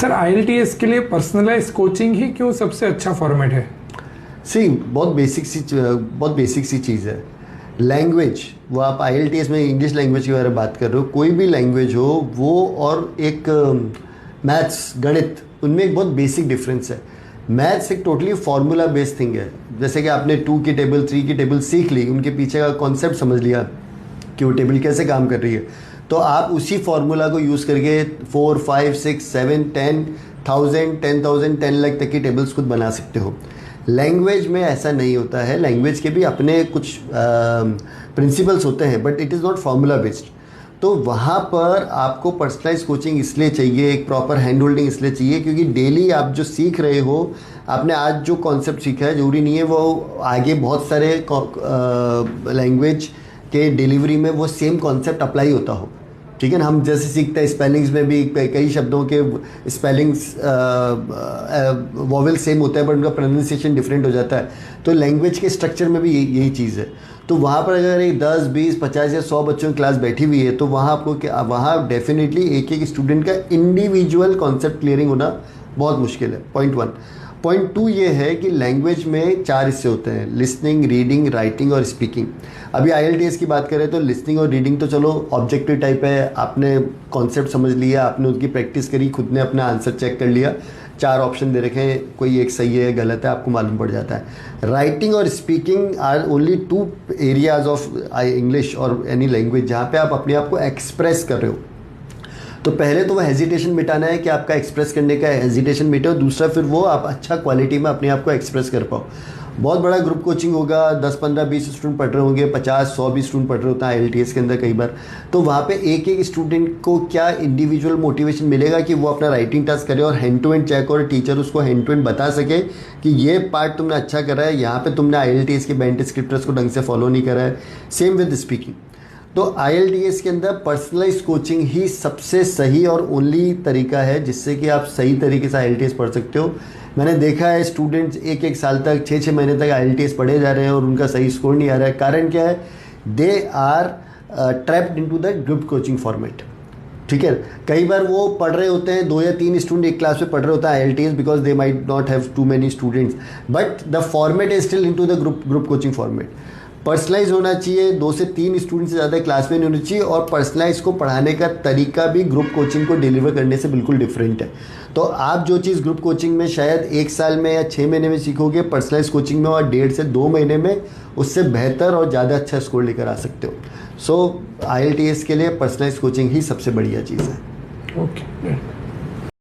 Sir IELTS के लिए personalise coaching ही क्यों सबसे अच्छा फॉर्मेट है? बहुत बेसिक सी चीज़ है। लैंग्वेज, वो आप IELTS में इंग्लिश लैंग्वेज के बारे में बात कर रहे हो, कोई भी लैंग्वेज हो वो, और एक मैथ्स गणित, उनमें एक बहुत बेसिक डिफरेंस है। मैथ्स एक टोटली फार्मूला बेस्ड थिंग है। जैसे कि आपने 2 की टेबल 3 की टेबल सीख ली, उनके पीछे का कॉन्सेप्ट समझ लिया कि वो टेबल कैसे काम कर रही है, तो आप उसी फार्मूला को यूज़ करके 4 5 6 7 10,000 10,000 10 लाख तक की टेबल्स खुद बना सकते हो। लैंग्वेज में ऐसा नहीं होता है। लैंग्वेज के भी अपने कुछ प्रिंसिपल्स होते हैं, but it is not formula based. तो वहाँ पर आपको पर्सनलाइज कोचिंग इसलिए चाहिए, एक प्रॉपर हैंड होल्डिंग इसलिए चाहिए, क्योंकि डेली आप जो सीख रहे हो, आपने आज जो कॉन्सेप्ट सीखा है, जरूरी नहीं है वो आगे बहुत सारे लैंग्वेज के डिलीवरी में वो सेम कॉन्सेप्ट अप्लाई होता हो। ठीक है ना, हम जैसे सीखते हैं स्पेलिंग्स में भी कई शब्दों के स्पेलिंग्स वॉवेल सेम होता है, बट उनका प्रोनाउंसिएशन डिफरेंट हो जाता है। तो लैंग्वेज के स्ट्रक्चर में भी यही चीज़ है। तो वहाँ पर अगर एक 10 20 50 या 100 बच्चों की क्लास बैठी हुई है, तो वहाँ आपको वहाँ डेफिनेटली एक एक स्टूडेंट का इंडिविजुअल कॉन्सेप्ट क्लियरिंग होना बहुत मुश्किल है। पॉइंट 1। पॉइंट 2 ये है कि लैंग्वेज में 4 हिस्से होते हैं: लिसनिंग, रीडिंग, राइटिंग और स्पीकिंग। अभी IELTS की बात करें तो लिसनिंग और रीडिंग तो चलो ऑब्जेक्टिव टाइप है, आपने कॉन्सेप्ट समझ लिया, आपने उसकी प्रैक्टिस करी, खुद ने अपना आंसर चेक कर लिया, 4 ऑप्शन दे रखे हैं, कोई एक सही है गलत है आपको मालूम पड़ जाता है। राइटिंग और speaking are only 2 areas of English और एनी लैंग्वेज जहाँ पे आप अपने आप को एक्सप्रेस कर रहे हो। तो पहले तो वो हेजिटेशन मिटाना है कि आपका एक्सप्रेस करने का हेजिटेशन मिटे, और दूसरा फिर वो आप अच्छा क्वालिटी में अपने आप को एक्सप्रेस कर पाओ। बहुत बड़ा ग्रुप कोचिंग होगा, 10 15 20 स्टूडेंट पढ़ रहे होंगे, 50 100 भी स्टूडेंट पढ़ रहे होता है IELTS के अंदर कई बार। तो वहाँ पे एक एक स्टूडेंट को क्या इंडिविजुअल मोटिवेशन मिलेगा कि वो अपना राइटिंग टास्क करे और हैंड टू हैंड चेक, और टीचर उसको हैंड टू हैंड बता सके कि ये पार्ट तुमने अच्छा करा है, यहाँ पे तुमने IELTS के बैंड स्क्रिप्टर्स को ढंग से फॉलो नहीं करा है। Same with speaking. तो IELTS के अंदर पर्सनलाइज कोचिंग ही सबसे सही और ओनली तरीका है जिससे कि आप सही तरीके से IELTS पढ़ सकते हो। मैंने देखा है स्टूडेंट्स 1 साल तक 6 महीने तक IELTS पढ़े जा रहे हैं और उनका सही स्कोर नहीं आ रहा है। कारण क्या है? They are trapped into the group coaching format. ठीक है, कई बार वो पढ़ रहे होते हैं, 2 या 3 स्टूडेंट एक क्लास में पढ़ रहे होता है IELTS, because they might not have too many students, but the format is still into the group coaching format. Personalise होना चाहिए, 2 से 3 स्टूडेंट से ज़्यादा क्लास में नहीं होनी चाहिए, और पर्सनलाइज को पढ़ाने का तरीका भी ग्रुप कोचिंग को डिलीवर करने से बिल्कुल डिफरेंट है। तो आप जो चीज़ ग्रुप कोचिंग में शायद 1 साल में या 6 महीने में सीखोगे, पर्सनलाइज कोचिंग में और 1.5 से 2 महीने में उससे बेहतर और ज़्यादा अच्छा स्कोर लेकर आ सकते हो। सो IELTS के लिए पर्सनलाइज कोचिंग ही सबसे बढ़िया चीज़ है। ओके।